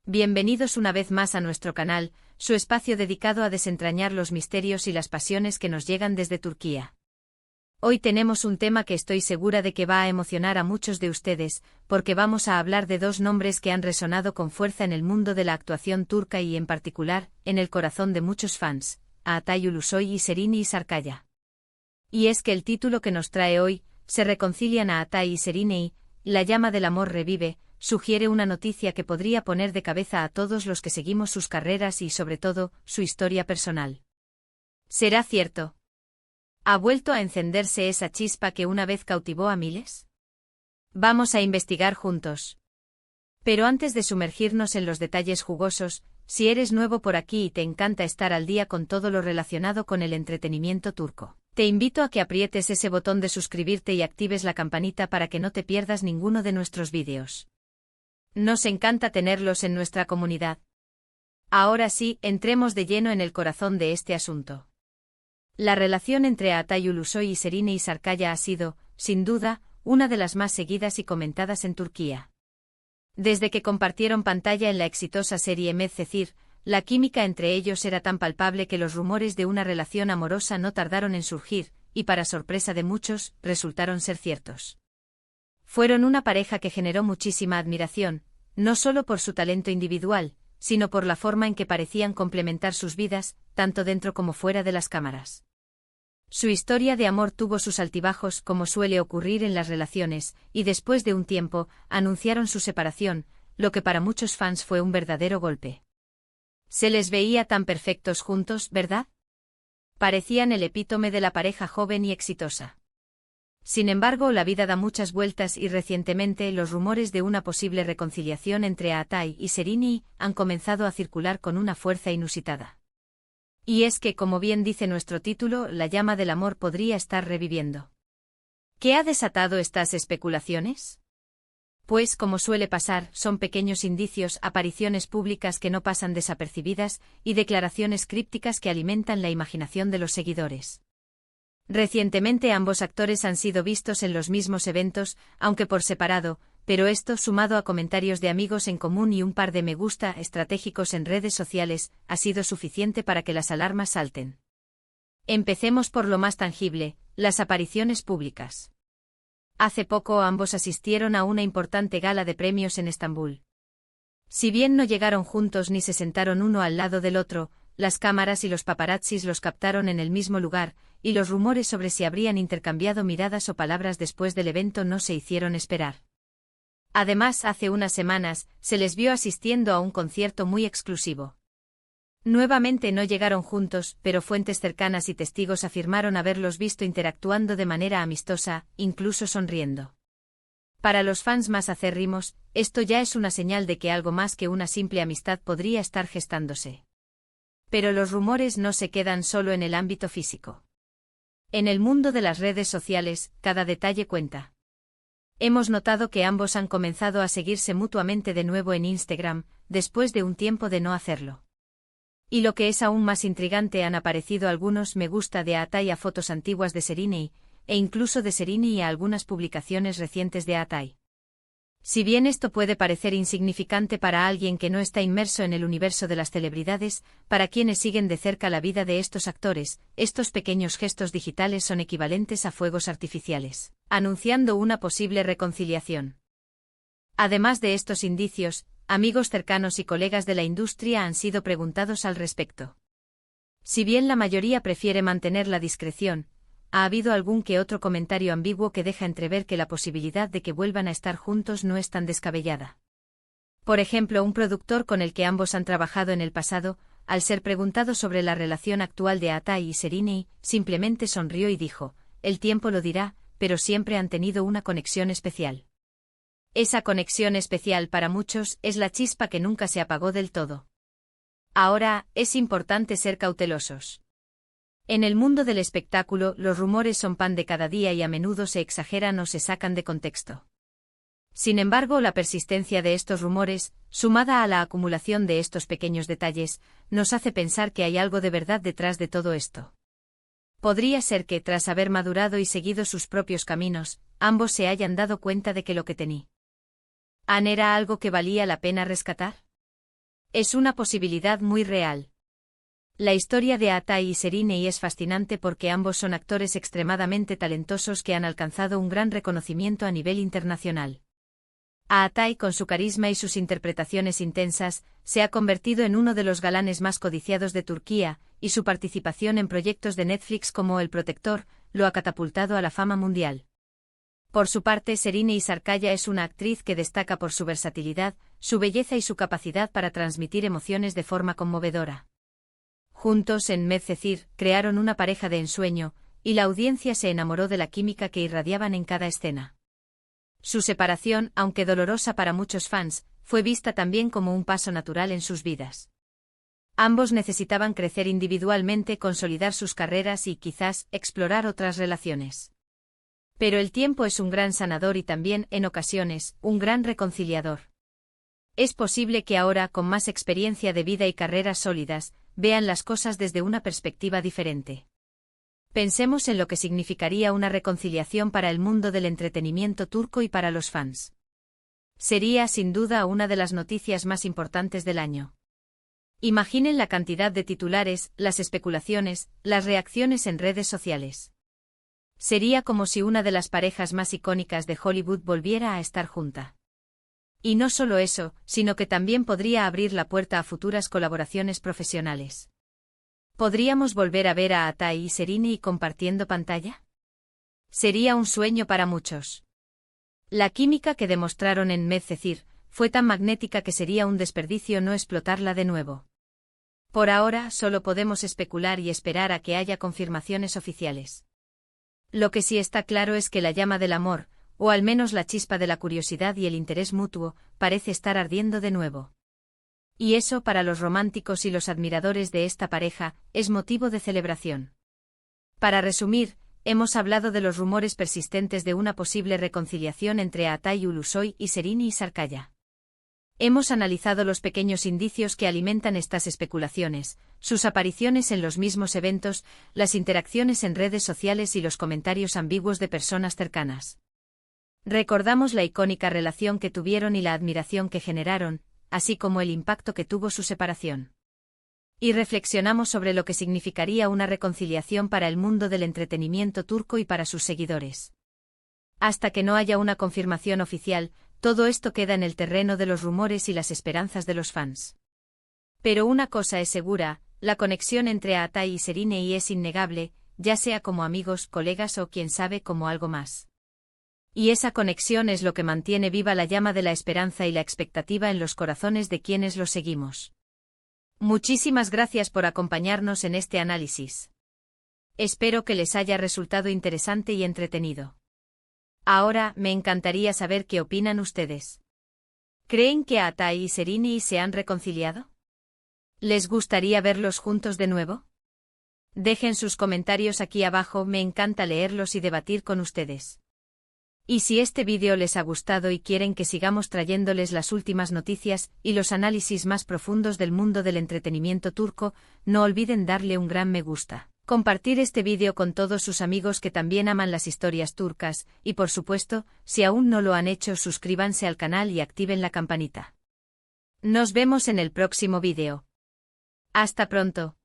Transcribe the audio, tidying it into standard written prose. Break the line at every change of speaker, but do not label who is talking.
Bienvenidos una vez más a nuestro canal, su espacio dedicado a desentrañar los misterios y las pasiones que nos llegan desde Turquía. Hoy tenemos un tema que estoy segura de que va a emocionar a muchos de ustedes, porque vamos a hablar de dos nombres que han resonado con fuerza en el mundo de la actuación turca y en particular, en el corazón de muchos fans, Atay Ulusoy y Serine Sarıkaya. Y es que el título que nos trae hoy, Se reconcilian a Atay y Serine y La llama del amor revive, sugiere una noticia que podría poner de cabeza a todos los que seguimos sus carreras y sobre todo, su historia personal. ¿Será cierto? ¿Ha vuelto a encenderse esa chispa que una vez cautivó a miles? Vamos a investigar juntos. Pero antes de sumergirnos en los detalles jugosos, si eres nuevo por aquí y te encanta estar al día con todo lo relacionado con el entretenimiento turco, te invito a que aprietes ese botón de suscribirte y actives la campanita para que no te pierdas ninguno de nuestros vídeos. Nos encanta tenerlos en nuestra comunidad. Ahora sí, entremos de lleno en el corazón de este asunto. La relación entre Atay Ulusoy y Serine Sarıkaya ha sido, sin duda, una de las más seguidas y comentadas en Turquía. Desde que compartieron pantalla en la exitosa serie Medcezir, la química entre ellos era tan palpable que los rumores de una relación amorosa no tardaron en surgir, y para sorpresa de muchos, resultaron ser ciertos. Fueron una pareja que generó muchísima admiración, no solo por su talento individual, sino por la forma en que parecían complementar sus vidas, tanto dentro como fuera de las cámaras. Su historia de amor tuvo sus altibajos como suele ocurrir en las relaciones, y después de un tiempo, anunciaron su separación, lo que para muchos fans fue un verdadero golpe. Se les veía tan perfectos juntos, ¿verdad? Parecían el epítome de la pareja joven y exitosa. Sin embargo, la vida da muchas vueltas y recientemente los rumores de una posible reconciliación entre Atay y Serine han comenzado a circular con una fuerza inusitada. Y es que, como bien dice nuestro título, la llama del amor podría estar reviviendo. ¿Qué ha desatado estas especulaciones? Pues, como suele pasar, son pequeños indicios, apariciones públicas que no pasan desapercibidas y declaraciones crípticas que alimentan la imaginación de los seguidores. Recientemente ambos actores han sido vistos en los mismos eventos, aunque por separado, pero esto, sumado a comentarios de amigos en común y un par de me gusta estratégicos en redes sociales, ha sido suficiente para que las alarmas salten. Empecemos por lo más tangible, las apariciones públicas. Hace poco ambos asistieron a una importante gala de premios en Estambul. Si bien no llegaron juntos ni se sentaron uno al lado del otro, las cámaras y los paparazzis los captaron en el mismo lugar, y los rumores sobre si habrían intercambiado miradas o palabras después del evento no se hicieron esperar. Además, hace unas semanas, se les vio asistiendo a un concierto muy exclusivo. Nuevamente no llegaron juntos, pero fuentes cercanas y testigos afirmaron haberlos visto interactuando de manera amistosa, incluso sonriendo. Para los fans más acérrimos, esto ya es una señal de que algo más que una simple amistad podría estar gestándose. Pero los rumores no se quedan solo en el ámbito físico. En el mundo de las redes sociales, cada detalle cuenta. Hemos notado que ambos han comenzado a seguirse mutuamente de nuevo en Instagram, después de un tiempo de no hacerlo. Y lo que es aún más intrigante, han aparecido algunos me gusta de Atay a fotos antiguas de Serine, e incluso de Serine a algunas publicaciones recientes de Atay. Si bien esto puede parecer insignificante para alguien que no está inmerso en el universo de las celebridades, para quienes siguen de cerca la vida de estos actores, estos pequeños gestos digitales son equivalentes a fuegos artificiales, anunciando una posible reconciliación. Además de estos indicios, amigos cercanos y colegas de la industria han sido preguntados al respecto. Si bien la mayoría prefiere mantener la discreción, ha habido algún que otro comentario ambiguo que deja entrever que la posibilidad de que vuelvan a estar juntos no es tan descabellada. Por ejemplo, un productor con el que ambos han trabajado en el pasado, al ser preguntado sobre la relación actual de Atay y Serine, simplemente sonrió y dijo: "El tiempo lo dirá, pero siempre han tenido una conexión especial". Esa conexión especial para muchos es la chispa que nunca se apagó del todo. Ahora, es importante ser cautelosos. En el mundo del espectáculo, los rumores son pan de cada día y a menudo se exageran o se sacan de contexto. Sin embargo, la persistencia de estos rumores, sumada a la acumulación de estos pequeños detalles, nos hace pensar que hay algo de verdad detrás de todo esto. Podría ser que, tras haber madurado y seguido sus propios caminos, ambos se hayan dado cuenta de que lo que tenían era algo que valía la pena rescatar. Es una posibilidad muy real. La historia de Atay y Seriney es fascinante porque ambos son actores extremadamente talentosos que han alcanzado un gran reconocimiento a nivel internacional. Atay, con su carisma y sus interpretaciones intensas, se ha convertido en uno de los galanes más codiciados de Turquía, y su participación en proyectos de Netflix como El Protector lo ha catapultado a la fama mundial. Por su parte, Seriney Sarkaya es una actriz que destaca por su versatilidad, su belleza y su capacidad para transmitir emociones de forma conmovedora. Juntos en Medcezir crearon una pareja de ensueño, y la audiencia se enamoró de la química que irradiaban en cada escena. Su separación, aunque dolorosa para muchos fans, fue vista también como un paso natural en sus vidas. Ambos necesitaban crecer individualmente, consolidar sus carreras y, quizás, explorar otras relaciones. Pero el tiempo es un gran sanador y también, en ocasiones, un gran reconciliador. Es posible que ahora, con más experiencia de vida y carreras sólidas, vean las cosas desde una perspectiva diferente. Pensemos en lo que significaría una reconciliación para el mundo del entretenimiento turco y para los fans. Sería, sin duda, una de las noticias más importantes del año. Imaginen la cantidad de titulares, las especulaciones, las reacciones en redes sociales. Sería como si una de las parejas más icónicas de Hollywood volviera a estar junta. Y no solo eso, sino que también podría abrir la puerta a futuras colaboraciones profesionales. ¿Podríamos volver a ver a Atay y Seriney compartiendo pantalla? Sería un sueño para muchos. La química que demostraron en Medcezir fue tan magnética que sería un desperdicio no explotarla de nuevo. Por ahora, solo podemos especular y esperar a que haya confirmaciones oficiales. Lo que sí está claro es que la llama del amor, o al menos la chispa de la curiosidad y el interés mutuo, parece estar ardiendo de nuevo. Y eso, para los románticos y los admiradores de esta pareja, es motivo de celebración. Para resumir, hemos hablado de los rumores persistentes de una posible reconciliación entre Atay Ulusoy y Seriney Sarkaya. Hemos analizado los pequeños indicios que alimentan estas especulaciones, sus apariciones en los mismos eventos, las interacciones en redes sociales y los comentarios ambiguos de personas cercanas. Recordamos la icónica relación que tuvieron y la admiración que generaron, así como el impacto que tuvo su separación. Y reflexionamos sobre lo que significaría una reconciliación para el mundo del entretenimiento turco y para sus seguidores. Hasta que no haya una confirmación oficial, todo esto queda en el terreno de los rumores y las esperanzas de los fans. Pero una cosa es segura, la conexión entre Atay y Seriney es innegable, ya sea como amigos, colegas o quién sabe como algo más. Y esa conexión es lo que mantiene viva la llama de la esperanza y la expectativa en los corazones de quienes los seguimos. Muchísimas gracias por acompañarnos en este análisis. Espero que les haya resultado interesante y entretenido. Ahora, me encantaría saber qué opinan ustedes. ¿Creen que Atay y Seriney se han reconciliado? ¿Les gustaría verlos juntos de nuevo? Dejen sus comentarios aquí abajo, me encanta leerlos y debatir con ustedes. Y si este vídeo les ha gustado y quieren que sigamos trayéndoles las últimas noticias y los análisis más profundos del mundo del entretenimiento turco, no olviden darle un gran me gusta, compartir este vídeo con todos sus amigos que también aman las historias turcas, y por supuesto, si aún no lo han hecho, suscríbanse al canal y activen la campanita. Nos vemos en el próximo vídeo. Hasta pronto.